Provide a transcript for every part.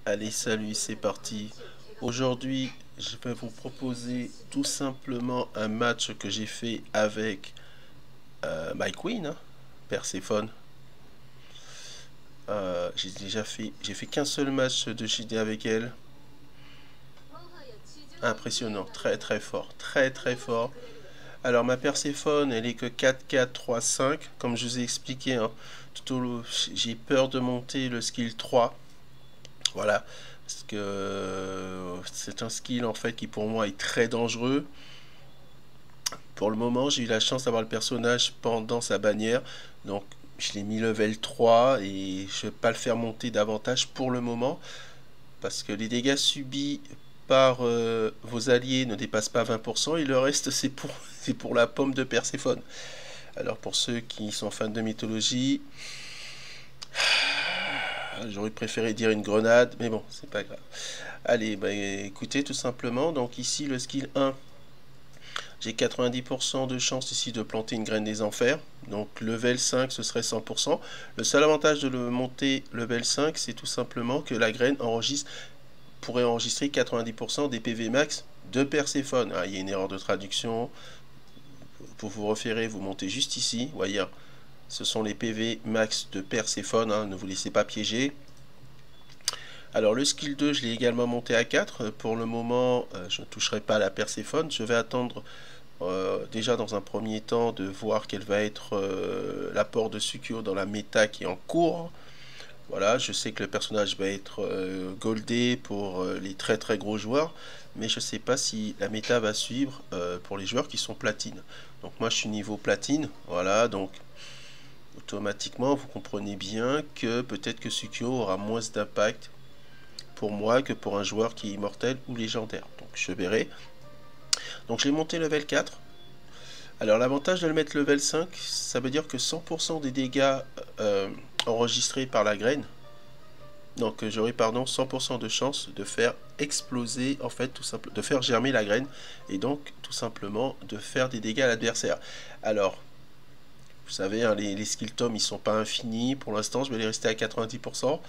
Allez, salut, c'est parti. Aujourd'hui, je vais vous proposer tout simplement un match que j'ai fait avec My Queen, hein, Perséphone. J'ai fait qu'un seul match de JD avec elle. Impressionnant, très très fort, très très fort. Alors ma Perséphone, elle est que 4-4-3-5, comme je vous ai expliqué, hein, j'ai peur de monter le skill 3. Voilà, parce que c'est un skill en fait qui pour moi est très dangereux. Pour le moment, j'ai eu la chance d'avoir le personnage pendant sa bannière, donc je l'ai mis level 3 et je ne vais pas le faire monter davantage pour le moment, parce que les dégâts subis par vos alliés ne dépassent pas 20% et le reste c'est pour la pomme de Perséphone. Alors pour ceux qui sont fans de mythologie, j'aurais préféré dire une grenade, mais bon, c'est pas grave. Allez, bah écoutez, tout simplement, donc ici le skill 1, j'ai 90% de chance ici de planter une graine des enfers. Donc level 5, ce serait 100%. Le seul avantage de le monter level 5, c'est tout simplement que la graine pourrait enregistrer 90% des PV max de Perséphone. Ah, il y a une erreur de traduction. Pour vous référer, vous montez juste ici. Voyez, ce sont les PV max de Perséphone. Hein, ne vous laissez pas piéger. Alors le skill 2, je l'ai également monté à 4. Pour le moment, je ne toucherai pas à la Perséphone. Je vais attendre déjà dans un premier temps de voir quel va être l'apport de Sukkyo dans la méta qui est en cours. Voilà, je sais que le personnage va être goldé pour les très très gros joueurs, mais je ne sais pas si la méta va suivre pour les joueurs qui sont platine. Donc moi je suis niveau platine, voilà, donc automatiquement vous comprenez bien que peut-être que Sukkyo aura moins d'impact pour moi que pour un joueur qui est immortel ou légendaire. Donc je verrai. Donc j'ai monté level 4. Alors l'avantage de le mettre level 5, ça veut dire que 100% des dégâts enregistrés par la graine, donc j'aurai 100% de chance de faire exploser, en fait, de faire germer la graine, et donc tout simplement de faire des dégâts à l'adversaire. Alors, vous savez, hein, les skill tomes ils sont pas infinis, pour l'instant je vais les rester à 90%.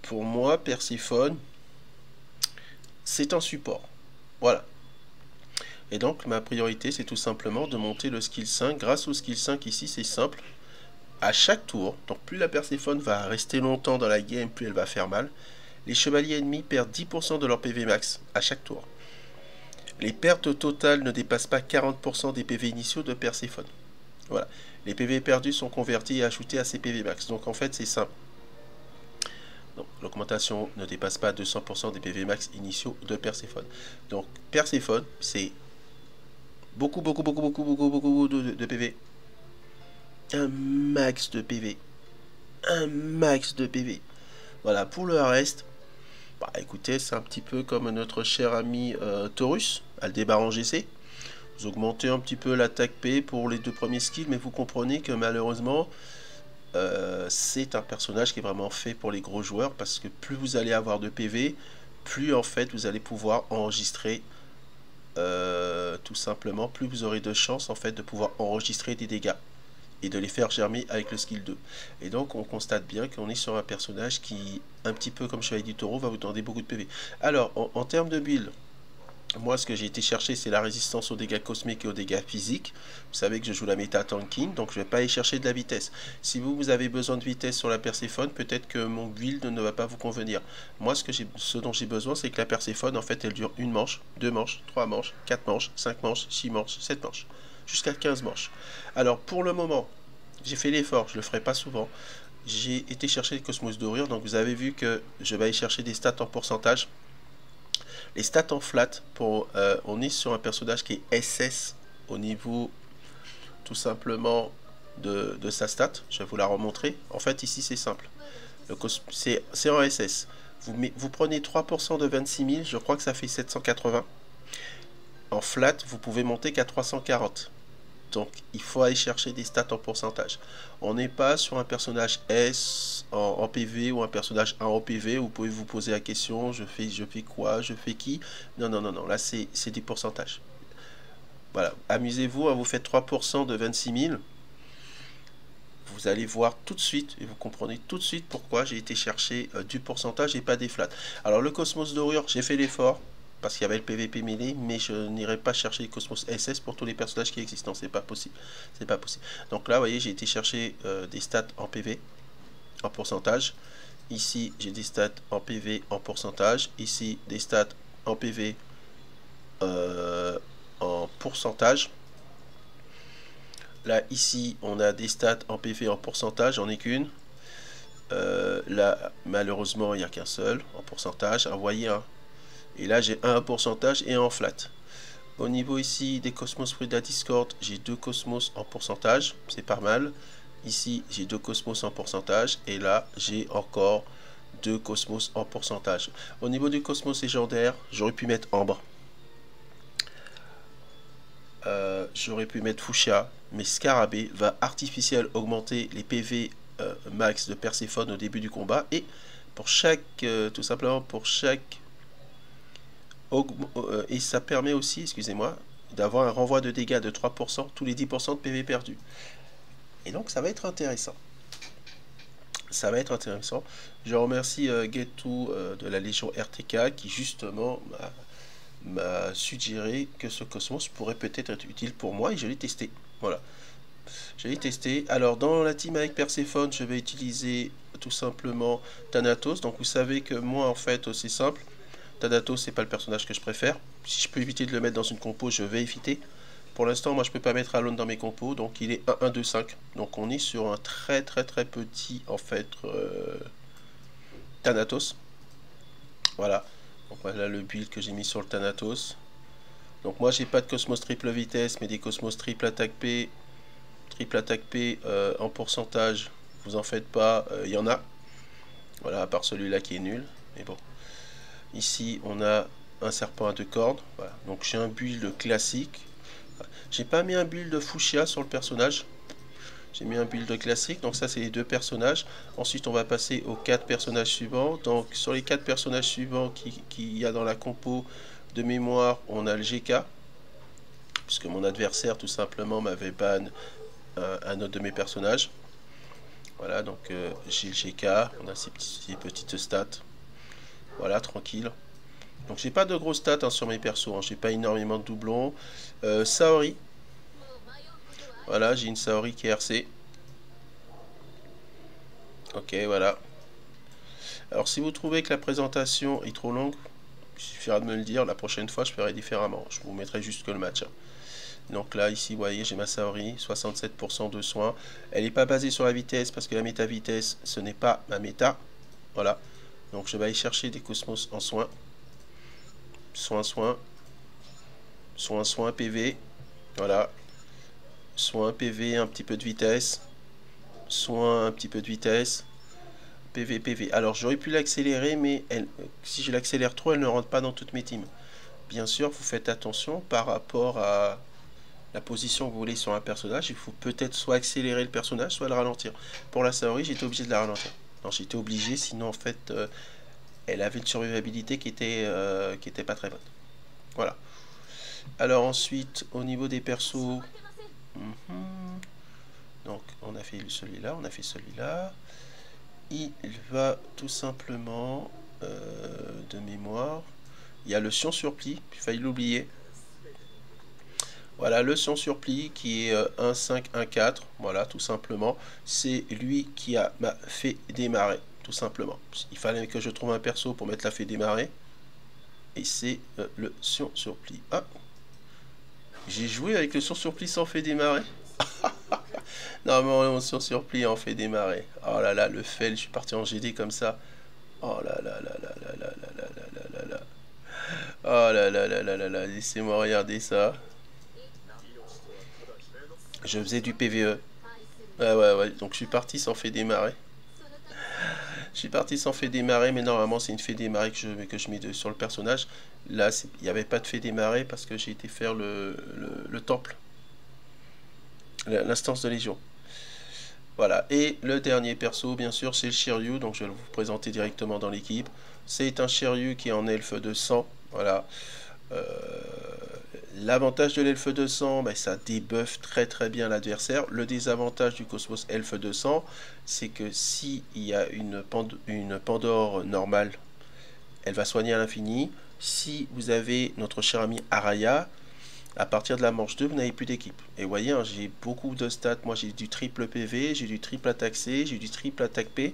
Pour moi, Perséphone, c'est un support. Voilà. Et donc ma priorité c'est tout simplement de monter le skill 5. Grâce au skill 5 ici c'est simple. À chaque tour, donc plus la Perséphone va rester longtemps dans la game, plus elle va faire mal. Les chevaliers ennemis perdent 10% de leur PV max à chaque tour. Les pertes totales ne dépassent pas 40% des PV initiaux de Perséphone. Voilà. Les PV perdus sont convertis et ajoutés à ces PV max. Donc en fait c'est simple. L'augmentation ne dépasse pas 200% des PV max initiaux de Perséphone. Donc Perséphone c'est beaucoup de PV. Un max de PV. Un max de PV. Voilà, pour le reste, bah écoutez, c'est un petit peu comme notre cher ami Taurus, Aldébar en GC. Vous augmentez un petit peu l'attaque P pour les deux premiers skills, mais vous comprenez que malheureusement, c'est un personnage qui est vraiment fait pour les gros joueurs, parce que plus vous allez avoir de PV, plus en fait vous allez pouvoir enregistrer, tout simplement, plus vous aurez de chances en fait de pouvoir enregistrer des dégâts et de les faire germer avec le skill 2. Et donc on constate bien qu'on est sur un personnage qui, un petit peu comme Chevalier du Taureau, va vous demander beaucoup de PV. Alors en termes de build, moi ce que j'ai été chercher c'est la résistance aux dégâts cosmiques et aux dégâts physiques. Vous savez que je joue la méta tanking, donc je ne vais pas aller chercher de la vitesse. Si vous avez besoin de vitesse sur la Perséphone, peut-être que mon build ne va pas vous convenir. Moi ce dont j'ai besoin c'est que la Perséphone en fait elle dure une manche, 2 manches, 3 manches, 4 manches, 5 manches, 6 manches, 7 manches, jusqu'à 15 manches. Alors pour le moment, j'ai fait l'effort, je le ferai pas souvent. J'ai été chercher le Cosmos Dorure, donc vous avez vu que je vais aller chercher des stats en pourcentage. Les stats en flat, on est sur un personnage qui est SS au niveau tout simplement de sa stat. Je vais vous la remontrer. En fait ici c'est simple. C'est en SS. Vous prenez 3% de 26 000, je crois que ça fait 780. En flat, vous pouvez monter qu'à 340. Donc il faut aller chercher des stats en pourcentage. On n'est pas sur un personnage S en PV ou un personnage 1 en PV. Vous pouvez vous poser la question, je fais quoi, je fais qui? Non, non, non, non, là c'est des pourcentages. Voilà, amusez-vous, vous faites 3% de 26 000. vous allez voir tout de suite, et vous comprenez tout de suite pourquoi j'ai été chercher du pourcentage et pas des flats. Alors le Cosmos Dorure, j'ai fait l'effort, parce qu'il y avait le PVP mêlé, mais je n'irai pas chercher le Cosmos SS pour tous les personnages qui existent, c'est pas possible. C'est pas possible. Donc là, vous voyez, j'ai été chercher des stats en PV, en pourcentage. Ici, j'ai des stats en PV en pourcentage. Ici, des stats en PV en pourcentage. Là, ici, on a des stats en PV en pourcentage, j'en ai qu'une. Là, malheureusement, il n'y a qu'un seul en pourcentage. Vous voyez, hein. Et là, j'ai un en pourcentage et un en flat. Au niveau ici des Cosmos Fruit de la Discord, j'ai 2 Cosmos en pourcentage. C'est pas mal. Ici, j'ai 2 Cosmos en pourcentage. Et là, j'ai encore 2 Cosmos en pourcentage. Au niveau du Cosmos légendaire, j'aurais pu mettre Ambre. J'aurais pu mettre Fuchsia, mais Scarabée va artificiel augmenter les PV max de Perséphone au début du combat, et pour chaque, tout simplement pour chaque, et ça permet aussi, excusez-moi, d'avoir un renvoi de dégâts de 3% tous les 10% de PV perdus. Et donc ça va être intéressant. Ça va être intéressant. Je remercie Getu de la Légion RTK qui justement m'a suggéré que ce Cosmos pourrait peut-être être utile pour moi, et je l'ai testé. Voilà. Je l'ai testé. Alors dans la team avec Perséphone, je vais utiliser tout simplement Thanatos. Donc vous savez que moi en fait c'est simple. Thanatos c'est pas le personnage que je préfère. Si je peux éviter de le mettre dans une compo, je vais éviter. Pour l'instant moi je peux pas mettre Alone dans mes compos, donc il est 1-1-2-5. Donc on est sur un très petit en fait Thanatos. Voilà. Donc voilà le build que j'ai mis sur le Thanatos. Donc moi j'ai pas de Cosmos triple vitesse, mais des Cosmos triple attaque P. Triple attaque P en pourcentage, vous en faites pas, il y en a. Voilà, à part celui-là qui est nul. Mais bon. Ici on a un serpent à 2 cordes. Voilà. Donc j'ai un build classique. J'ai pas mis un build Fuchsia sur le personnage. J'ai mis un build classique, donc ça c'est les 2 personnages. Ensuite on va passer aux 4 personnages suivants. Donc sur les 4 personnages suivants qu'il y a dans la compo de mémoire, on a le GK. Puisque mon adversaire tout simplement m'avait ban un autre de mes personnages. Voilà, donc j'ai le GK, on a ces petites stats. Voilà, tranquille. Donc j'ai pas de grosses stats hein, sur mes persos, hein. J'ai pas énormément de doublons. Saori. Voilà, j'ai une Saori qui est RC. Ok, voilà. Alors si vous trouvez que la présentation est trop longue, il suffira de me le dire, la prochaine fois je ferai différemment. Je vous mettrai juste que le match. Donc là, ici, vous voyez, j'ai ma Saori, 67% de soins. Elle n'est pas basée sur la vitesse, parce que la méta vitesse, ce n'est pas ma méta. Voilà. Donc je vais aller chercher des Cosmos en soins. Soins, PV. Voilà. Soins, PV, un petit peu de vitesse. Soins, un petit peu de vitesse. PV, PV. Alors j'aurais pu l'accélérer, mais si je l'accélère trop, elle ne rentre pas dans toutes mes teams. Bien sûr, vous faites attention par rapport à la position que vous voulez sur un personnage. Il faut peut-être soit accélérer le personnage, soit le ralentir. Pour la Saori, j'étais obligé de la ralentir. Non, j'étais obligé, sinon en fait, elle avait une survivabilité qui était pas très bonne. Voilà. Alors ensuite, au niveau des persos, donc on a fait celui-là, on a fait celui-là. Il va tout simplement de mémoire. Il y a le Sion Surplis, j'ai failli l'oublier. Voilà, le Sion Surplis qui est 1-5-1-4, voilà, tout simplement. C'est lui qui m'a fait démarrer, tout simplement. Il fallait que je trouve un perso pour mettre la fait démarrer. Et c'est le Sion Surplis. Ah, j'ai joué avec le Sion Surplis sans fait démarrer. Non, mais mon Sion Surplis en fait démarrer. Oh là là, le fail, je suis parti en GD comme ça. Oh là là là là là là là là là là là. Oh là là là là là là, laissez-moi regarder ça. Je faisais du PVE. Ouais, donc je suis parti sans fait démarrer. Je suis parti sans fait démarrer, mais normalement c'est une fait démarrer que je mets sur le personnage. Là, il n'y avait pas de fait démarrer parce que j'ai été faire le temple. L'instance de Légion. Voilà, et le dernier perso, bien sûr, c'est le Shiryu, donc je vais vous présenter directement dans l'équipe. C'est un Shiryu qui est en elfe de sang, voilà. L'avantage de l'Elfe 200, ben, ça débuffe très très bien l'adversaire. Le désavantage du Cosmos Elfe 200, c'est que s'il y a une Pandore normale, elle va soigner à l'infini. Si vous avez notre cher ami Araya, à partir de la manche 2, vous n'avez plus d'équipe. Et vous voyez, hein, j'ai beaucoup de stats. Moi, j'ai du triple PV, j'ai du triple attaque C, j'ai du triple attaque P.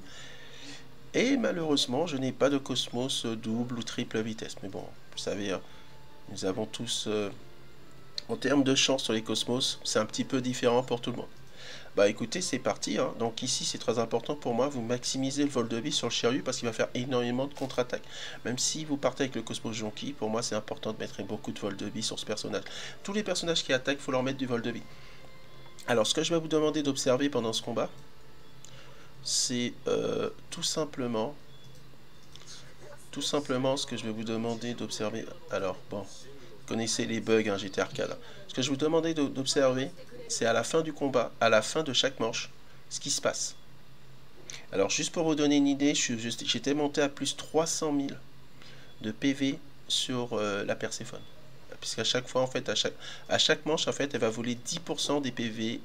Et malheureusement, je n'ai pas de Cosmos double ou triple vitesse. Mais bon, vous savez, hein, nous avons tous... en termes de chance sur les Cosmos, c'est un petit peu différent pour tout le monde. Bah écoutez, c'est parti. Hein. Donc ici, c'est très important pour moi. Vous maximisez le vol de vie sur le Shiryu parce qu'il va faire énormément de contre-attaque. Même si vous partez avec le Cosmos Jonki, pour moi, c'est important de mettre beaucoup de vol de vie sur ce personnage. Tous les personnages qui attaquent, il faut leur mettre du vol de vie. Alors, ce que je vais vous demander d'observer pendant ce combat, c'est tout simplement ce que je vais vous demander d'observer. Alors, bon, vous connaissez les bugs, hein, GT Arcade. Ce que je vais vous demander d'observer, c'est à la fin du combat, à la fin de chaque manche, ce qui se passe. Alors, juste pour vous donner une idée, j'étais monté à plus 300 000 de PV sur la Perséphone. Puisqu'à chaque fois, en fait, à chaque manche, en fait, elle va voler 10% des PV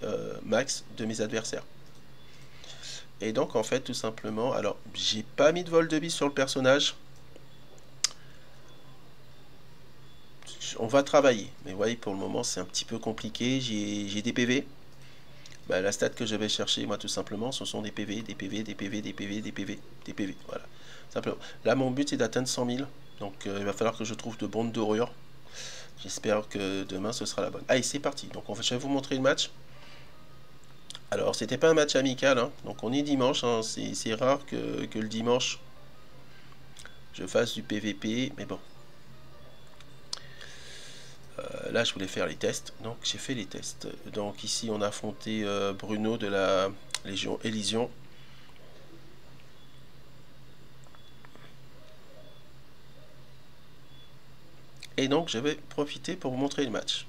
max de mes adversaires. Et donc, en fait, tout simplement, alors, j'ai pas mis de vol de vie sur le personnage. On va travailler, mais vous voyez, pour le moment, c'est un petit peu compliqué. J'ai des PV. Bah, la stat que je vais chercher, moi, tout simplement, ce sont des PV, des PV, des PV, des PV, des PV, des PV. Voilà. Simplement. Là, mon but, c'est d'atteindre 100 000. Donc, il va falloir que je trouve de bonnes dorures. J'espère que demain, ce sera la bonne. Allez, c'est parti. Donc, je vais vous montrer le match. Alors, c'était pas un match amical. Hein. Donc, on est dimanche. Hein. C'est rare que le dimanche, je fasse du PVP. Mais bon. Là, je voulais faire les tests. Donc, j'ai fait les tests. Donc, ici, on a affronté Bruno de la Légion Élysion. Et donc, je vais profiter pour vous montrer le match.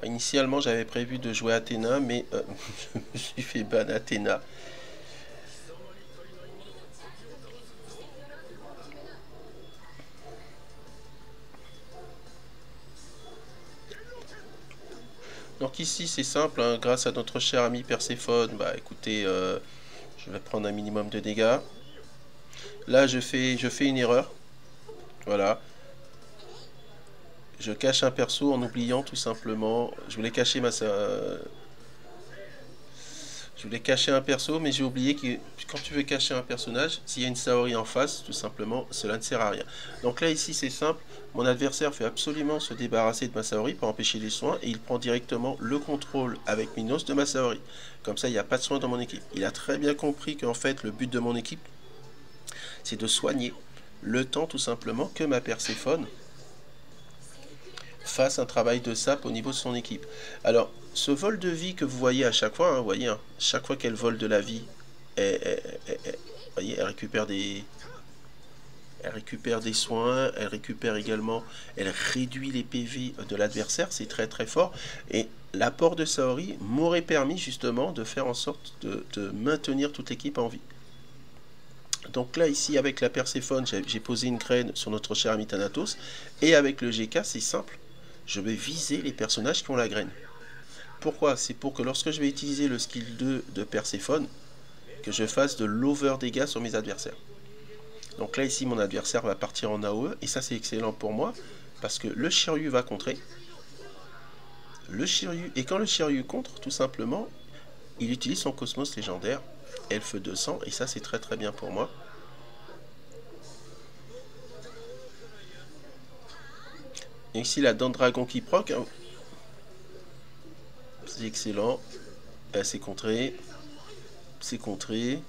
Initialement, j'avais prévu de jouer Athéna, mais je me suis fait ban Athéna. Donc ici, c'est simple, hein, grâce à notre cher ami Perséphone, bah écoutez, je vais prendre un minimum de dégâts. Là, je fais une erreur. Voilà. Je cache un perso en oubliant tout simplement. Je voulais cacher un perso, mais j'ai oublié que quand tu veux cacher un personnage, s'il y a une Saori en face, tout simplement, cela ne sert à rien. Donc là, ici, c'est simple. Mon adversaire fait absolument se débarrasser de ma Saori pour empêcher les soins, et il prend directement le contrôle avec Minos de ma Saori. Comme ça, il n'y a pas de soins dans mon équipe. Il a très bien compris qu'en fait, le but de mon équipe, c'est de soigner le temps, tout simplement, que ma Perséphone fasse un travail de sap au niveau de son équipe. Alors, ce vol de vie que vous voyez à chaque fois, hein, vous voyez, hein, chaque fois qu'elle vole de la vie, voyez, elle récupère des soins, elle récupère également, elle réduit les PV de l'adversaire, c'est très très fort. Et l'apport de Saori m'aurait permis justement de faire en sorte de maintenir toute l'équipe en vie. Donc là, ici, avec la Perséphone, j'ai posé une graine sur notre cher ami Thanatos. Et avec le GK, c'est simple. Je vais viser les personnages qui ont la graine. Pourquoi? C'est pour que lorsque je vais utiliser le skill 2 de Perséphone, que je fasse de l'over dégâts sur mes adversaires. Donc là, ici, mon adversaire va partir en AOE. Et ça, c'est excellent pour moi. Parce que le Shiryu va contrer. Et quand le Shiryu contre, tout simplement, il utilise son Cosmos légendaire, Elfe 200. Et ça, c'est très très bien pour moi. Et ici, la dent de dragon qui proc. Hein. C'est excellent. C'est contré. C'est contré.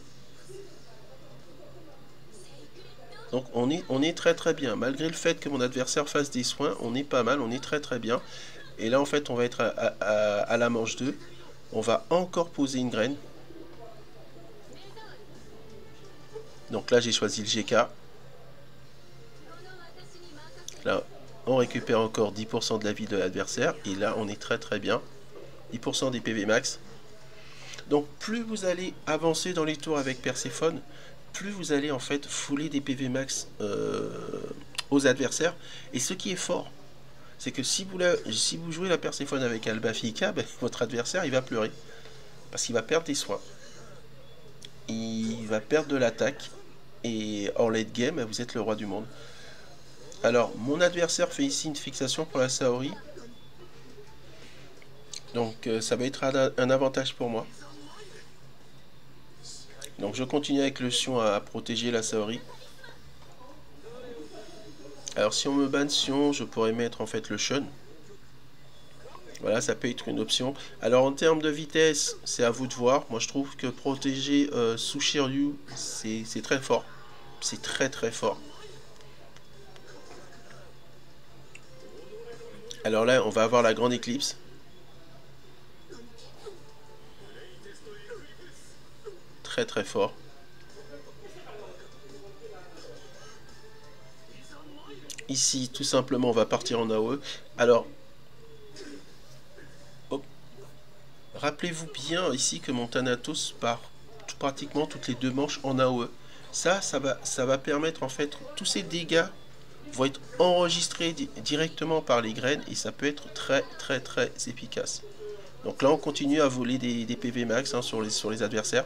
Donc on est très très bien. Malgré le fait que mon adversaire fasse des soins, on est pas mal, on est très très bien. Et là en fait on va être à la manche 2. On va encore poser une graine. Donc là j'ai choisi le GK. Là on récupère encore 10% de la vie de l'adversaire. Et là on est très très bien. 10% des PV max. Donc plus vous allez avancer dans les tours avec Perséphone, plus vous allez en fait fouler des PV max aux adversaires. Et ce qui est fort, c'est que si vous jouez la Perséphone avec Alba Fika, ben, votre adversaire il va pleurer. Parce qu'il va perdre des soins. Il va perdre de l'attaque. Et en late game, vous êtes le roi du monde. Alors, mon adversaire fait ici une fixation pour la Saori. Donc, ça va être un avantage pour moi. Donc, je continue avec le Sion à protéger la Saori. Alors, si on me banne Sion, je pourrais mettre en fait le Shun. Voilà, ça peut être une option. Alors, en termes de vitesse, c'est à vous de voir. Moi, je trouve que protéger Sushiryu, c'est très fort. C'est très très fort. Alors là, on va avoir la grande éclipse. Très très fort. Ici, tout simplement, on va partir en AOE. Alors, rappelez-vous bien ici que mon Thanatos part pratiquement toutes les 2 manches en AOE. Ça va permettre en fait, tous ces dégâts vont être enregistrés directement par les graines et ça peut être très très très efficace. Donc là on continue à voler des PV max hein, sur les adversaires.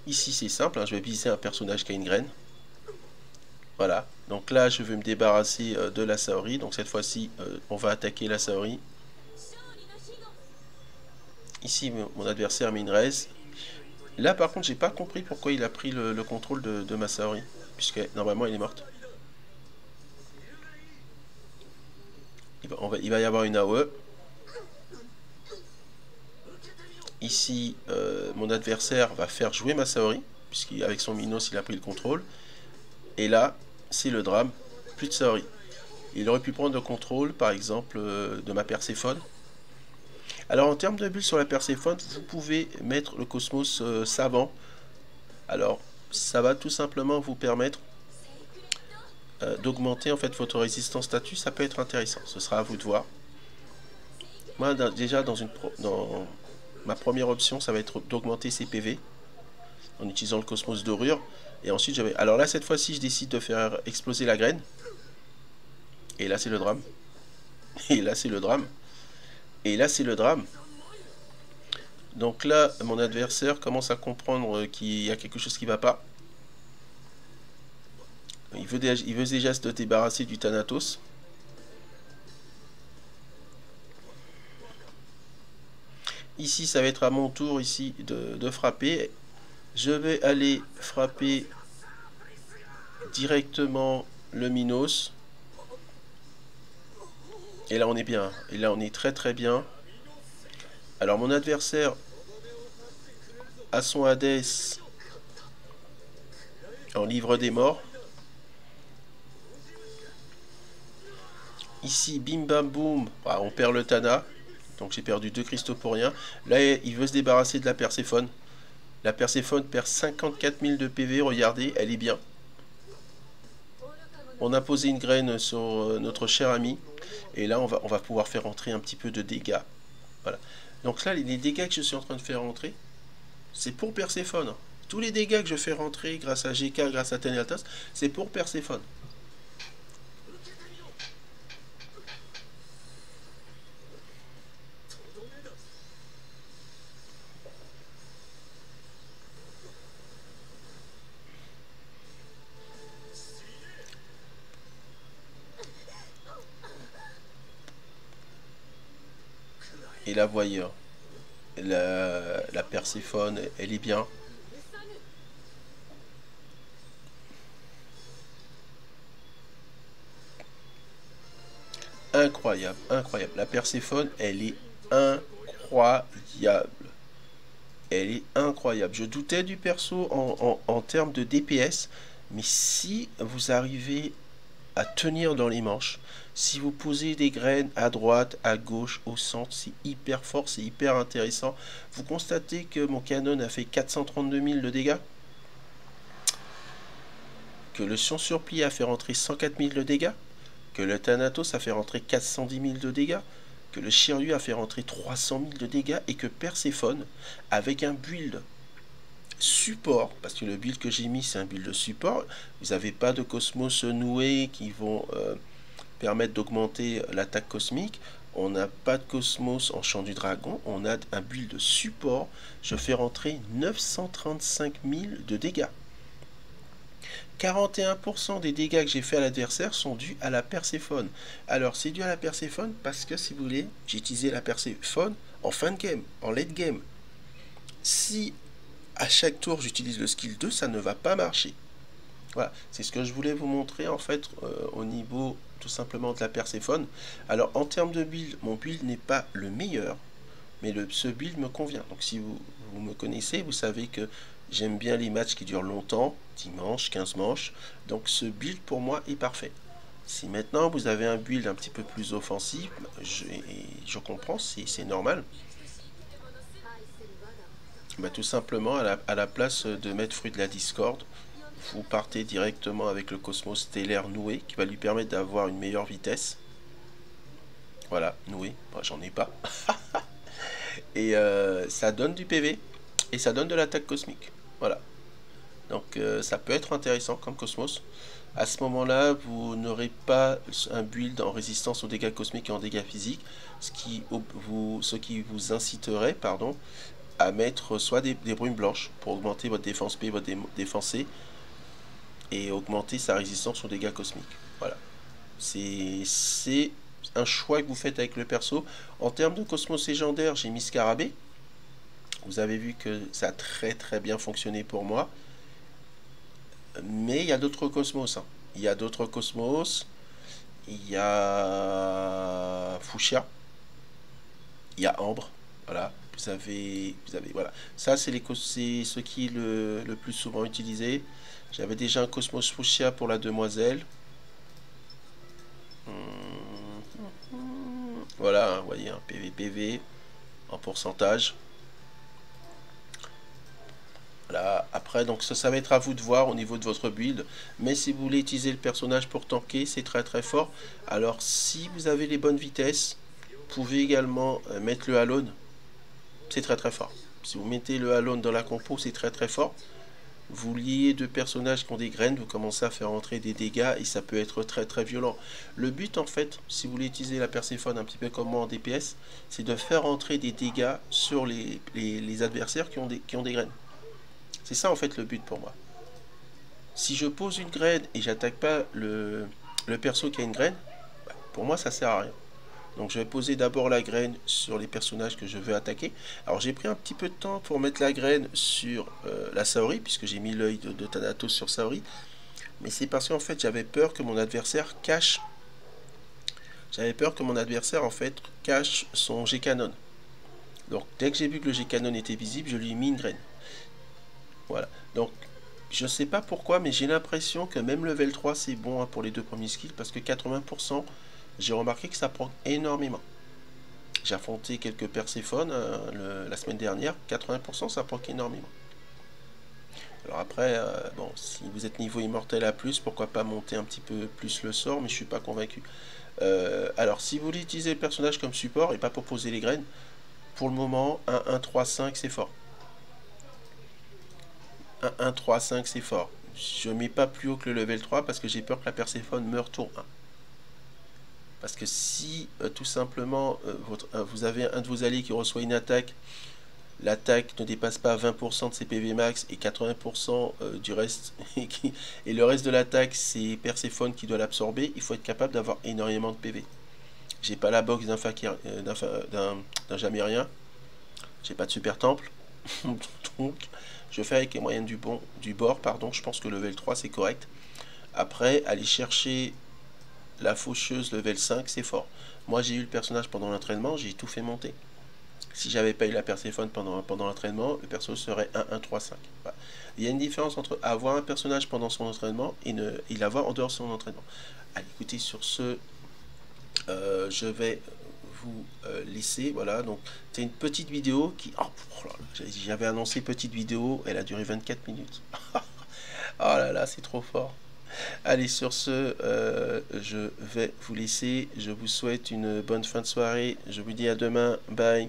Ici c'est simple, hein, je vais viser un personnage qui a une graine. Voilà, donc là je vais me débarrasser de la Saori. Donc cette fois-ci on va attaquer la Saori. Ici mon adversaire met une raise. Là par contre j'ai pas compris pourquoi il a pris le contrôle de ma Saori, puisque normalement elle est morte. Il va y avoir une AOE. Ici mon adversaire va faire jouer ma Saori, puisqu'avec son Minos il a pris le contrôle. Et là c'est le drame, plus de Saori. Il aurait pu prendre le contrôle par exemple de ma Perséphone. Alors en termes de build sur la Perséphone, vous pouvez mettre le Cosmos savant. Alors ça va tout simplement vous permettre d'augmenter en fait votre résistance statut. Ça peut être intéressant, ce sera à vous de voir. Moi déjà dans ma première option, ça va être d'augmenter ses PV en utilisant le Cosmos dorure. Et ensuite alors là cette fois-ci je décide de faire exploser la graine. Et là c'est le drame. Et là c'est le drame. Et là c'est le drame. Donc là mon adversaire commence à comprendre qu'il y a quelque chose qui ne va pas. Il veut déjà se débarrasser du Thanatos. Ici ça va être à mon tour ici de frapper. Je vais aller frapper directement le Minos. Et là on est bien. Et là on est très très bien. Alors mon adversaire a son Hades en livre des morts. Ici bim bam boum, on perd le Tana. Donc j'ai perdu 2 cristaux pour rien. Là il veut se débarrasser de la Perséphone. La Perséphone perd 54 000 de PV, regardez, elle est bien. On a posé une graine sur notre cher ami. Et là, on va pouvoir faire entrer un petit peu de dégâts. Voilà. Donc là, les dégâts que je suis en train de faire rentrer, c'est pour Perséphone. Tous les dégâts que je fais rentrer grâce à GK, grâce à Thanatos, c'est pour Perséphone. Et la voyeur, la Perséphone, elle est bien. Incroyable, incroyable. La Perséphone, elle est incroyable. Elle est incroyable. Je doutais du perso en termes de DPS, mais si vous arrivez à tenir dans les manches, si vous posez des graines à droite, à gauche, au centre, c'est hyper fort, c'est hyper intéressant. Vous constatez que mon canon a fait 432 000 de dégâts. que le Sion Surplis a fait rentrer 104 000 de dégâts, que le Thanatos a fait rentrer 410 000 de dégâts, que le Shiryu a fait rentrer 300 000 de dégâts, et que Perséphone, avec un build support, parce que le build que j'ai mis c'est un build de support, vous n'avez pas de cosmos noués qui vont permettre d'augmenter l'attaque cosmique, on n'a pas de cosmos en chant du dragon, on a un build de support, je fais rentrer 935 000 de dégâts. 41% des dégâts que j'ai fait à l'adversaire sont dus à la Perséphone. Alors c'est dû à la Perséphone parce que si vous voulez, j'ai utilisé la Perséphone en fin de game, en late game. Si à chaque tour j'utilise le skill 2, ça ne va pas marcher. Voilà, c'est ce que je voulais vous montrer en fait au niveau tout simplement de la Perséphone. Alors en termes de build, mon build n'est pas le meilleur, mais ce build me convient. Donc si vous me connaissez, vous savez que j'aime bien les matchs qui durent longtemps, 10 manches, 15 manches. Donc ce build pour moi est parfait. Si maintenant vous avez un build un petit peu plus offensif, je comprends, c'est normal. Bah, tout simplement, à la place de mettre fruit de la discorde, vous partez directement avec le cosmos stellaire noué qui va lui permettre d'avoir une meilleure vitesse. Voilà, noué, bon, j'en ai pas. Et ça donne du PV et ça donne de l'attaque cosmique. Voilà. Donc ça peut être intéressant comme cosmos. À ce moment-là, vous n'aurez pas un build en résistance aux dégâts cosmiques et en dégâts physiques, ce qui vous inciterait, pardon, à mettre soit des brumes blanches pour augmenter votre défense P, votre défense C, et augmenter sa résistance aux dégâts cosmiques. Voilà. C'est un choix que vous faites avec le perso. En termes de cosmos légendaire, j'ai mis Scarabée. Vous avez vu que ça a très bien fonctionné pour moi. Mais il y a d'autres cosmos. Hein. Il y a d'autres cosmos. Il y a Fuchsia. Il y a Ambre. Voilà. Vous avez voilà. Ça, c'est ce qui est le plus souvent utilisé. J'avais déjà un cosmos Fuchsia pour la demoiselle. Voilà, hein, vous voyez, un PV en pourcentage. Voilà, après, donc ça va être à vous de voir au niveau de votre build. Mais si vous voulez utiliser le personnage pour tanker, c'est très fort. Alors, si vous avez les bonnes vitesses, vous pouvez également mettre le Alone. C'est très fort. Si vous mettez le Alone dans la compo, c'est très fort. Vous liez deux personnages qui ont des graines, vous commencez à faire entrer des dégâts et ça peut être très violent. Le but en fait, si vous voulez utiliser la Perséphone un petit peu comme moi en DPS, c'est de faire entrer des dégâts sur les adversaires qui ont des graines. C'est ça en fait le but pour moi. Si je pose une graine et j'attaque pas le perso qui a une graine, bah, pour moi ça sert à rien. Donc je vais poser d'abord la graine sur les personnages que je veux attaquer. Alors j'ai pris un petit peu de temps pour mettre la graine sur la Saori, puisque j'ai mis l'œil de Thanatos sur Saori. Mais c'est parce qu'en fait j'avais peur que mon adversaire cache... J'avais peur que mon adversaire en fait cache son G-Canon. Donc dès que j'ai vu que le G-Canon était visible, je lui ai mis une graine. Voilà. Donc je sais pas pourquoi, mais j'ai l'impression que même level 3 c'est bon hein, pour les deux premiers skills, parce que 80%... J'ai remarqué que ça proc énormément. J'ai affronté quelques Perséphones la semaine dernière. 80% ça proc énormément. Alors après, bon, si vous êtes niveau immortel à plus, pourquoi pas monter un petit peu plus le sort, mais je suis pas convaincu. Alors si vous voulez utiliser le personnage comme support et pas pour poser les graines, pour le moment, 1-1-3-5 c'est fort. 1-1-3-5 c'est fort. Je mets pas plus haut que le level 3 parce que j'ai peur que la Perséphone meure tour 1. Parce que si tout simplement vous avez un de vos alliés qui reçoit une attaque, l'attaque ne dépasse pas 20% de ses PV max et 80% du reste, et le reste de l'attaque c'est Perséphone qui doit l'absorber, il faut être capable d'avoir énormément de PV. J'ai pas la box d'un Jamérien, j'ai pas de super temple, donc je fais avec les moyens du bord, pardon, je pense que level 3 c'est correct. Après, aller chercher la faucheuse level 5 c'est fort. Moi j'ai eu le personnage pendant l'entraînement, j'ai tout fait monter. Si j'avais pas eu la Perséphone pendant l'entraînement, le perso serait 1-1-3-5. Voilà. Il y a une différence entre avoir un personnage pendant son entraînement et l'avoir en dehors de son entraînement. Allez, écoutez, sur ce, je vais vous laisser. Voilà, donc c'est une petite vidéo qui... Oh, j'avais annoncé petite vidéo, elle a duré 24 minutes. Oh là là, c'est trop fort. Allez, sur ce, je vais vous laisser. Je vous souhaite une bonne fin de soirée. Je vous dis à demain. Bye.